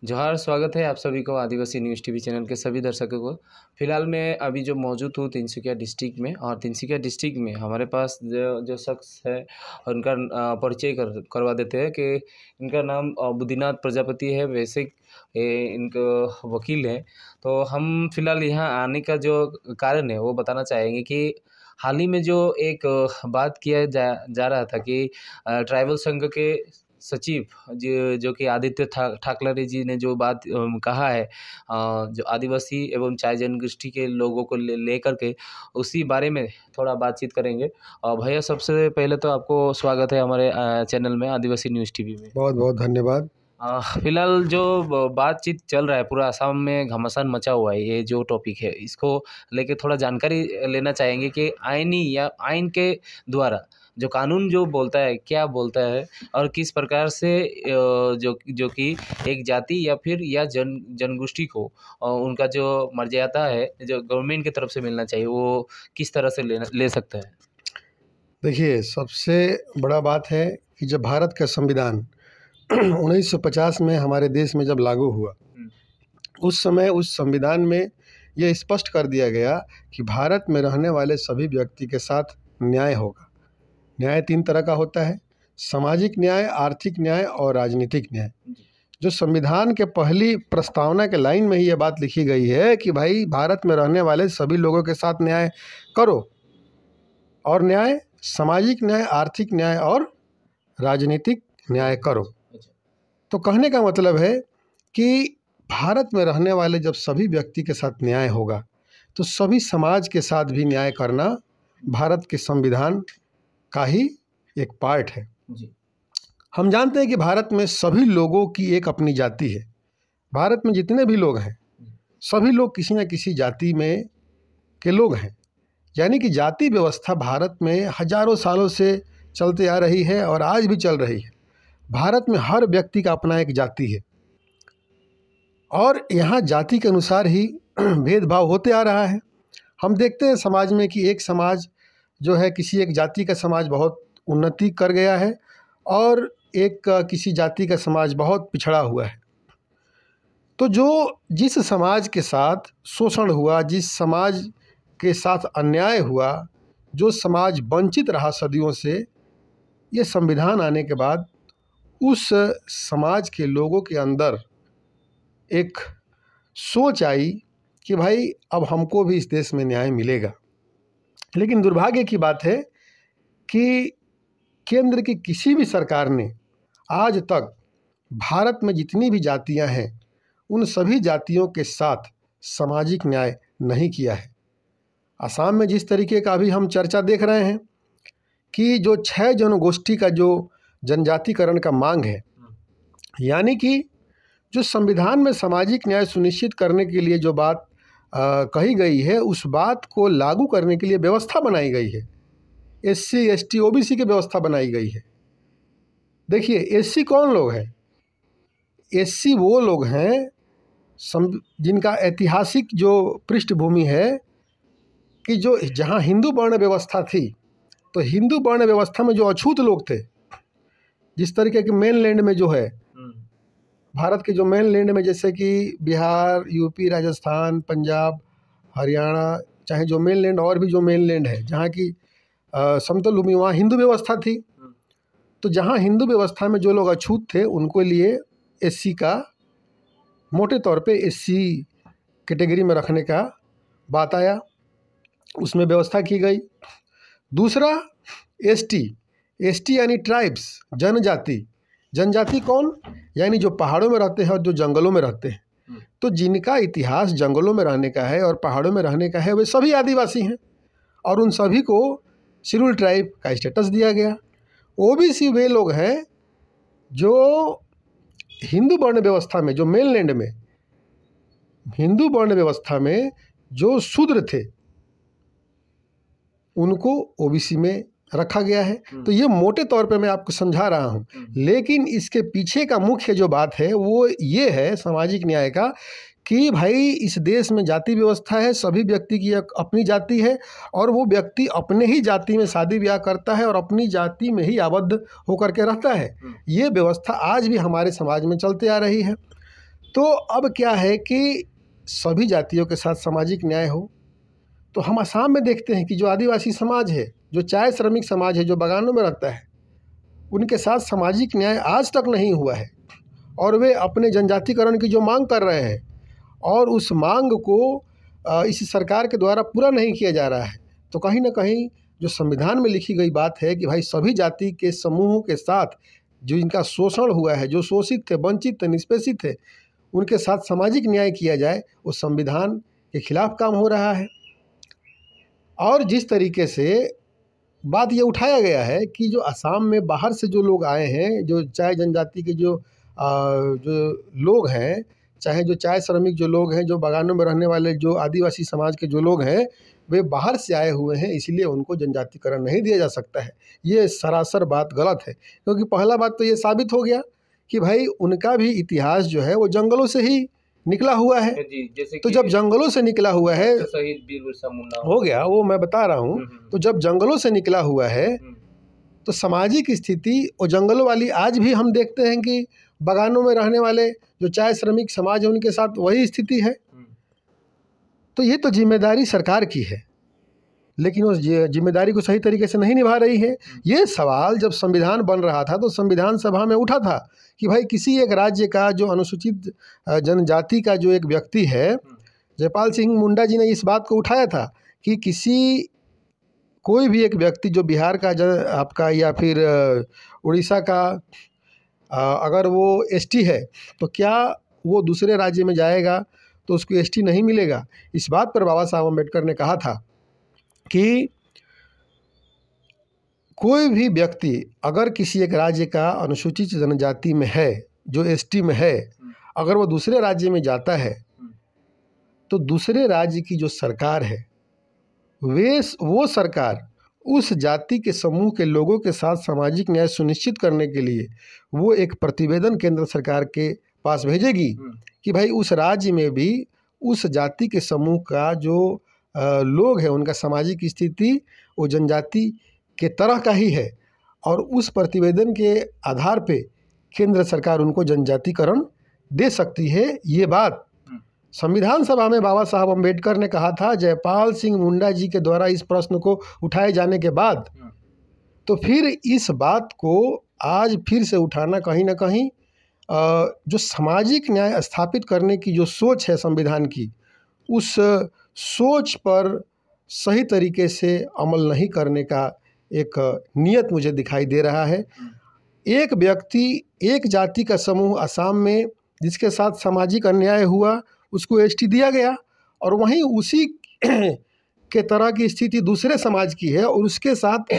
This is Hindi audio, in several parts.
जोहार, स्वागत है आप सभी को आदिवासी न्यूज़ टीवी चैनल के सभी दर्शकों को। फ़िलहाल मैं अभी जो मौजूद हूँ तिनसुकिया डिस्ट्रिक्ट में, और तिनसुकिया डिस्ट्रिक्ट में हमारे पास जो जो शख्स है उनका परिचय करवा देते हैं कि इनका नाम बुद्धिनाथ प्रजापति है। वैसे इनका वकील है। तो हम फ़िलहाल यहाँ आने का जो कारण है वो बताना चाहेंगे कि हाल ही में जो एक बात किया जा रहा था कि ट्राइबल संघ के सचिव जो कि आदित्य ठाकरे जी ने जो बात कहा है, जो आदिवासी एवं चाय जनगोष्ठी के लोगों को लेकर के, उसी बारे में थोड़ा बातचीत करेंगे। और भैया, सबसे पहले तो आपको स्वागत है हमारे चैनल में आदिवासी न्यूज़ टीवी में। बहुत बहुत धन्यवाद। फिलहाल जो बातचीत चल रहा है, पूरा असम में घमासान मचा हुआ है। ये जो टॉपिक है इसको लेके थोड़ा जानकारी लेना चाहेंगे कि आईनी या आइन के द्वारा जो कानून जो बोलता है क्या बोलता है, और किस प्रकार से जो कि एक जाति या फिर जनगोष्ठी को उनका जो मर्यादा है जो गवर्नमेंट की तरफ से मिलना चाहिए वो किस तरह से ले सकता है। देखिए, सबसे बड़ा बात है कि जब भारत का संविधान 1950 में हमारे देश में जब लागू हुआ, उस समय उस संविधान में यह स्पष्ट कर दिया गया कि भारत में रहने वाले सभी व्यक्ति के साथ न्याय होगा। न्याय 3 तरह का होता है: सामाजिक न्याय, आर्थिक न्याय और राजनीतिक न्याय। जो संविधान के पहली प्रस्तावना के लाइन में ही यह बात लिखी गई है कि भाई भारत में रहने वाले सभी लोगों के साथ न्याय करो, और न्याय सामाजिक न्याय, आर्थिक न्याय और राजनीतिक न्याय करो। तो कहने का मतलब है कि भारत में रहने वाले जब सभी व्यक्ति के साथ न्याय होगा तो सभी समाज के साथ भी न्याय करना भारत के संविधान का ही एक पार्ट है। हम जानते हैं कि भारत में सभी लोगों की एक अपनी जाति है। भारत में जितने भी लोग हैं सभी लोग किसी न किसी जाति में के लोग हैं। यानी कि जाति व्यवस्था भारत में हजारों सालों से चलते आ रही है और आज भी चल रही है। भारत में हर व्यक्ति का अपना एक जाति है और यहाँ जाति के अनुसार ही भेदभाव होते आ रहा है। हम देखते हैं समाज में कि एक समाज जो है, किसी एक जाति का समाज बहुत उन्नति कर गया है और एक किसी जाति का समाज बहुत पिछड़ा हुआ है। तो जिस समाज के साथ शोषण हुआ, जिस समाज के साथ अन्याय हुआ, जो समाज वंचित रहा सदियों से, ये संविधान आने के बाद उस समाज के लोगों के अंदर एक सोच आई कि भाई अब हमको भी इस देश में न्याय मिलेगा। लेकिन दुर्भाग्य की बात है कि केंद्र की किसी भी सरकार ने आज तक भारत में जितनी भी जातियां हैं उन सभी जातियों के साथ सामाजिक न्याय नहीं किया है। असम में जिस तरीके का अभी हम चर्चा देख रहे हैं कि जो 6 जनगोष्ठी का जो जनजातिकरण का मांग है, यानी कि जो संविधान में सामाजिक न्याय सुनिश्चित करने के लिए जो बात कही गई है, उस बात को लागू करने के लिए व्यवस्था बनाई गई है। SC, ST, OBC की व्यवस्था बनाई गई है। देखिए, SC कौन लोग हैं? SC वो लोग हैं जिनका ऐतिहासिक जो पृष्ठभूमि है कि जो जहाँ हिंदू वर्ण व्यवस्था थी, तो हिंदू वर्ण व्यवस्था में जो अछूत लोग थे, जिस तरीके के मेन लैंड में जो है, भारत के जो मेन लैंड में जैसे कि बिहार, यूपी, राजस्थान, पंजाब, हरियाणा, चाहे जो मेन लैंड और भी जो मेन लैंड है जहाँ की समतल भूमि, वहाँ हिंदू व्यवस्था थी। तो जहाँ हिंदू व्यवस्था में जो लोग अछूत थे उनको लिए SC का, मोटे तौर पे SC कैटेगरी में रखने का बात आया, उसमें व्यवस्था की गई। दूसरा ST यानी ट्राइब्स, जनजाति कौन? यानी जो पहाड़ों में रहते हैं और जो जंगलों में रहते हैं। तो जिनका इतिहास जंगलों में रहने का है और पहाड़ों में रहने का है, वे सभी आदिवासी हैं और उन सभी को शेड्यूल ट्राइब का स्टेटस दिया गया। OBC वे लोग हैं जो हिंदू वर्ण व्यवस्था में, जो मेन लैंड में हिंदू वर्ण व्यवस्था में जो शूद्र थे उनको OBC में रखा गया है। तो ये मोटे तौर पे मैं आपको समझा रहा हूँ, लेकिन इसके पीछे का मुख्य जो बात है वो ये है सामाजिक न्याय का कि भाई इस देश में जाति व्यवस्था है, सभी व्यक्ति की एक अपनी जाति है और वो व्यक्ति अपने ही जाति में शादी ब्याह करता है और अपनी जाति में ही आबद्ध होकर के रहता है। ये व्यवस्था आज भी हमारे समाज में चलते आ रही है। तो अब क्या है कि सभी जातियों के साथ सामाजिक न्याय हो। तो हम असम में देखते हैं कि जो आदिवासी समाज है, जो चाय श्रमिक समाज है, जो बागानों में रहता है, उनके साथ सामाजिक न्याय आज तक नहीं हुआ है और वे अपने जनजातीकरण की जो मांग कर रहे हैं और उस मांग को इस सरकार के द्वारा पूरा नहीं किया जा रहा है। तो कहीं ना कहीं जो संविधान में लिखी गई बात है कि भाई सभी जाति के समूहों के साथ जो इनका शोषण हुआ है, जो शोषित थे, वंचित थे, निष्पेषित थे, उनके साथ सामाजिक न्याय किया जाए, उस संविधान के खिलाफ काम हो रहा है। और जिस तरीके से बात ये उठाया गया है कि जो असम में बाहर से जो लोग आए हैं, जो चाय जनजाति के जो लोग हैं, चाहे जो चाय श्रमिक जो लोग हैं, जो बागानों में रहने वाले जो आदिवासी समाज के जो लोग हैं, वे बाहर से आए हुए हैं, इसलिए उनको जनजातिकरण नहीं दिया जा सकता है। ये सरासर बात गलत है, क्योंकि पहला बात तो ये साबित हो गया कि भाई उनका भी इतिहास जो है वो जंगलों से ही निकला हुआ है। जी, जैसे तो जब जंगलों से निकला हुआ है, तो शहीद वीर बिरसा मुंडा हो गया, वो मैं बता रहा हूँ। तो जब जंगलों से निकला हुआ है तो सामाजिक स्थिति और जंगलों वाली आज भी हम देखते हैं कि बागानों में रहने वाले जो चाय श्रमिक समाज है उनके साथ वही स्थिति है। तो ये तो जिम्मेदारी सरकार की है, लेकिन उस जिम्मेदारी को सही तरीके से नहीं निभा रही है। ये सवाल जब संविधान बन रहा था तो संविधान सभा में उठा था कि भाई किसी एक राज्य का जो अनुसूचित जनजाति का जो एक व्यक्ति है, जयपाल सिंह मुंडा जी ने इस बात को उठाया था कि कोई भी एक व्यक्ति जो बिहार का आपका या फिर उड़ीसा का अगर वो एसटी है तो क्या वो दूसरे राज्य में जाएगा तो उसको एसटी नहीं मिलेगा। इस बात पर बाबा साहब अम्बेडकर ने कहा था कि कोई भी व्यक्ति अगर किसी एक राज्य का अनुसूचित जनजाति में है, जो एसटी में है, अगर वो दूसरे राज्य में जाता है तो दूसरे राज्य की जो सरकार है वो सरकार उस जाति के समूह के लोगों के साथ सामाजिक न्याय सुनिश्चित करने के लिए वो एक प्रतिवेदन केंद्र सरकार के पास भेजेगी कि भाई उस राज्य में भी उस जाति के समूह का जो लोग हैं उनका सामाजिक स्थिति वो जनजाति के तरह का ही है और उस प्रतिवेदन के आधार पे केंद्र सरकार उनको जनजातिकरण दे सकती है। ये बात संविधान सभा में बाबा साहब अम्बेडकर ने कहा था। जयपाल सिंह मुंडा जी के द्वारा इस प्रश्न को उठाए जाने के बाद तो फिर इस बात को आज फिर से उठाना कहीं ना कहीं जो सामाजिक न्याय स्थापित करने की जो सोच है संविधान की, उस सोच पर सही तरीके से अमल नहीं करने का एक नियत मुझे दिखाई दे रहा है। एक व्यक्ति, एक जाति का समूह असम में जिसके साथ सामाजिक अन्याय हुआ उसको एसटी दिया गया और वहीं उसी के तरह की स्थिति दूसरे समाज की है और उसके साथ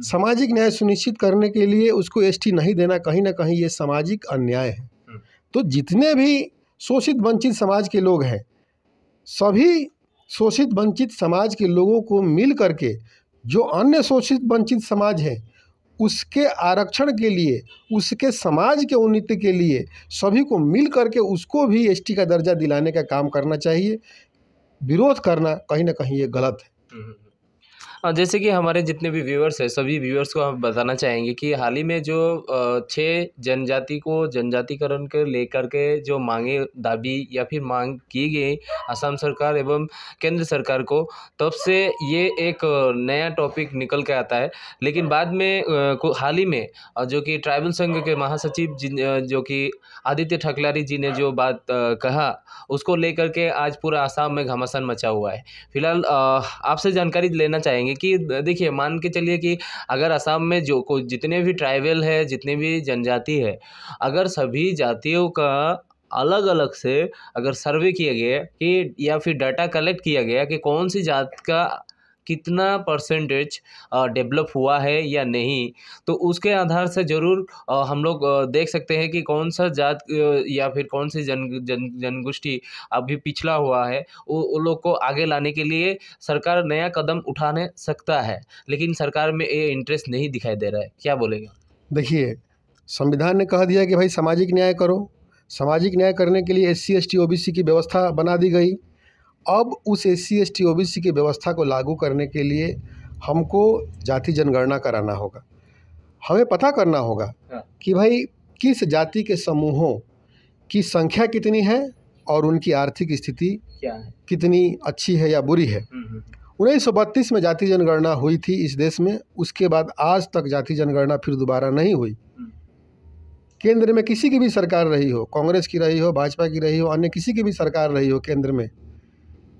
सामाजिक न्याय सुनिश्चित करने के लिए उसको एसटी नहीं देना, कहीं ना कहीं ये सामाजिक अन्याय है। तो जितने भी शोषित वंचित समाज के लोग हैं, सभी शोषित वंचित समाज के लोगों को मिल करके जो अन्य शोषित वंचित समाज है उसके आरक्षण के लिए, उसके समाज के उन्नति के लिए सभी को मिल करके उसको भी एसटी का दर्जा दिलाने का काम करना चाहिए। विरोध करना कहीं ना कहीं ये गलत है। जैसे कि हमारे जितने भी व्यूअर्स हैं सभी व्यूअर्स को हम बताना चाहेंगे कि हाल ही में जो 6 जनजाति को जनजातिकरण के लेकर के जो मांगे दाबी या फिर मांग की गई असम सरकार एवं केंद्र सरकार को, तब से ये एक नया टॉपिक निकल के आता है। लेकिन बाद में हाल ही में जो कि ट्राइबल संघ के महासचिव जो कि आदित्य ठकलारी जी ने जो बात कहा उसको लेकर के आज पूरा असम में घमासान मचा हुआ है। फिलहाल आपसे जानकारी लेना चाहेंगे कि देखिए, मान के चलिए कि अगर असम में जो जितने भी ट्राइबल है, जितने भी जनजाति है, अगर सभी जातियों का अलग अलग से अगर सर्वे किया गया कि या फिर डाटा कलेक्ट किया गया कि कौन सी जात का कितना परसेंटेज डेवलप हुआ है या नहीं, तो उसके आधार से ज़रूर हम लोग देख सकते हैं कि कौन सा जात या फिर कौन सी जनगोष्ठी अभी पिछड़ा हुआ है, वो लोग को आगे लाने के लिए सरकार नया कदम उठाने सकता है। लेकिन सरकार में ये इंटरेस्ट नहीं दिखाई दे रहा है। क्या बोलेंगे? देखिए, संविधान ने कह दिया कि भाई सामाजिक न्याय करो। सामाजिक न्याय करने के लिए SC ST OBC की व्यवस्था बना दी गई। अब उस SC ST OBC की व्यवस्था को लागू करने के लिए हमको जाति जनगणना कराना होगा। हमें पता करना होगा कि भाई किस जाति के समूहों की संख्या कितनी है और उनकी आर्थिक स्थिति क्या है? कितनी अच्छी है या बुरी है। 1932 में जाति जनगणना हुई थी इस देश में, उसके बाद आज तक जाति जनगणना फिर दोबारा नहीं हुई। केंद्र में किसी की भी सरकार रही हो, कांग्रेस की रही हो, भाजपा की रही हो, अन्य किसी की भी सरकार रही हो, केंद्र में,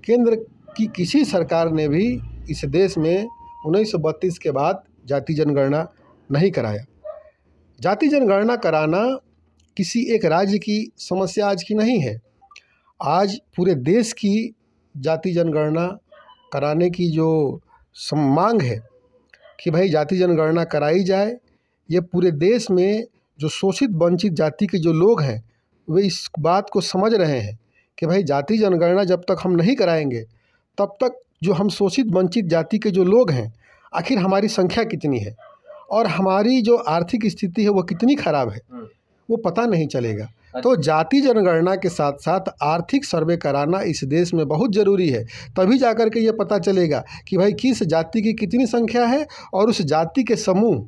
केंद्र की किसी सरकार ने भी इस देश में 1932 के बाद जाति जनगणना नहीं कराया। जाति जनगणना कराना किसी एक राज्य की समस्या आज की नहीं है। आज पूरे देश की जाति जनगणना कराने की जो मांग है कि भाई जाति जनगणना कराई जाए। ये पूरे देश में जो शोषित वंचित जाति के जो लोग हैं वे इस बात को समझ रहे हैं कि भाई जाति जनगणना जब तक हम नहीं कराएंगे तब तक जो हम शोषित वंचित जाति के जो लोग हैं, आखिर हमारी संख्या कितनी है और हमारी जो आर्थिक स्थिति है वो कितनी खराब है, वो पता नहीं चलेगा। तो जाति जनगणना के साथ साथ आर्थिक सर्वे कराना इस देश में बहुत ज़रूरी है। तभी जाकर के ये पता चलेगा कि भाई किस जाति की कितनी संख्या है और उस जाति के समूह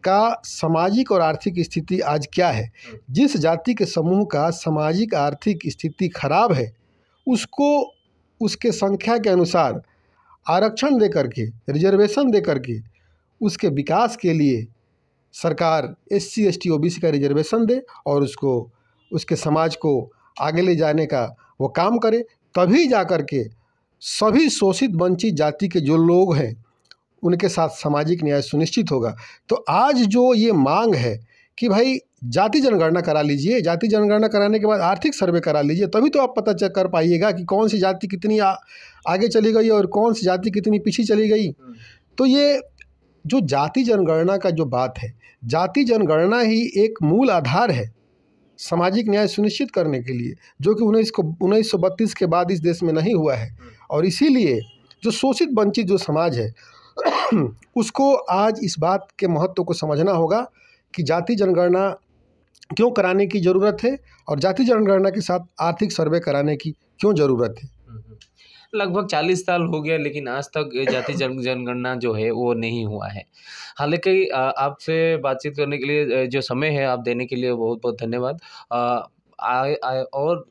का सामाजिक और आर्थिक स्थिति आज क्या है। जिस जाति के समूह का सामाजिक आर्थिक स्थिति खराब है उसको उसके संख्या के अनुसार आरक्षण दे करके, रिजर्वेशन दे करके उसके विकास के लिए सरकार SC ST OBC का रिजर्वेशन दे और उसको उसके समाज को आगे ले जाने का वो काम करे। तभी जा कर के सभी शोषित वंचित जाति के जो लोग हैं उनके साथ सामाजिक न्याय सुनिश्चित होगा। तो आज जो ये मांग है कि भाई जाति जनगणना करा लीजिए, जाति जनगणना कराने के बाद आर्थिक सर्वे करा लीजिए, तभी तो आप पता चेक कर पाइएगा कि कौन सी जाति कितनी आगे चली गई और कौन सी जाति कितनी पीछे चली गई। तो ये जो जाति जनगणना का जो बात है, जाति जनगणना ही एक मूल आधार है सामाजिक न्याय सुनिश्चित करने के लिए, जो कि 1932 के बाद इस देश में नहीं हुआ है। और इसीलिए जो शोषित वंचित जो समाज है उसको आज इस बात के महत्व को समझना होगा कि जाति जनगणना क्यों कराने की ज़रूरत है और जाति जनगणना के साथ आर्थिक सर्वे कराने की क्यों ज़रूरत है। लगभग 40 साल हो गया लेकिन आज तक जाति जनगणना जो है वो नहीं हुआ है। हालांकि आपसे बातचीत करने के लिए जो समय है आप देने के लिए बहुत बहुत धन्यवाद। और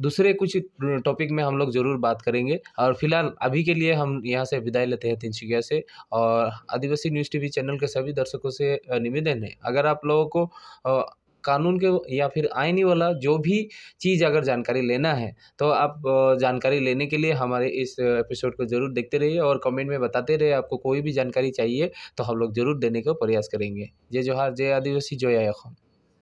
दूसरे कुछ टॉपिक में हम लोग ज़रूर बात करेंगे और फिलहाल अभी के लिए हम यहाँ से विदाई लेते हैं तिनसुकिया से। और आदिवासी न्यूज़ टीवी चैनल के सभी दर्शकों से निवेदन है, अगर आप लोगों को कानून के या फिर आईनी वाला जो भी चीज़ अगर जानकारी लेना है तो आप जानकारी लेने के लिए हमारे इस एपिसोड को ज़रूर देखते रहिए और कमेंट में बताते रहिए। आपको कोई भी जानकारी चाहिए तो हम लोग ज़रूर देने का प्रयास करेंगे। जय जोहार, जय आदिवासी, जय आया खान।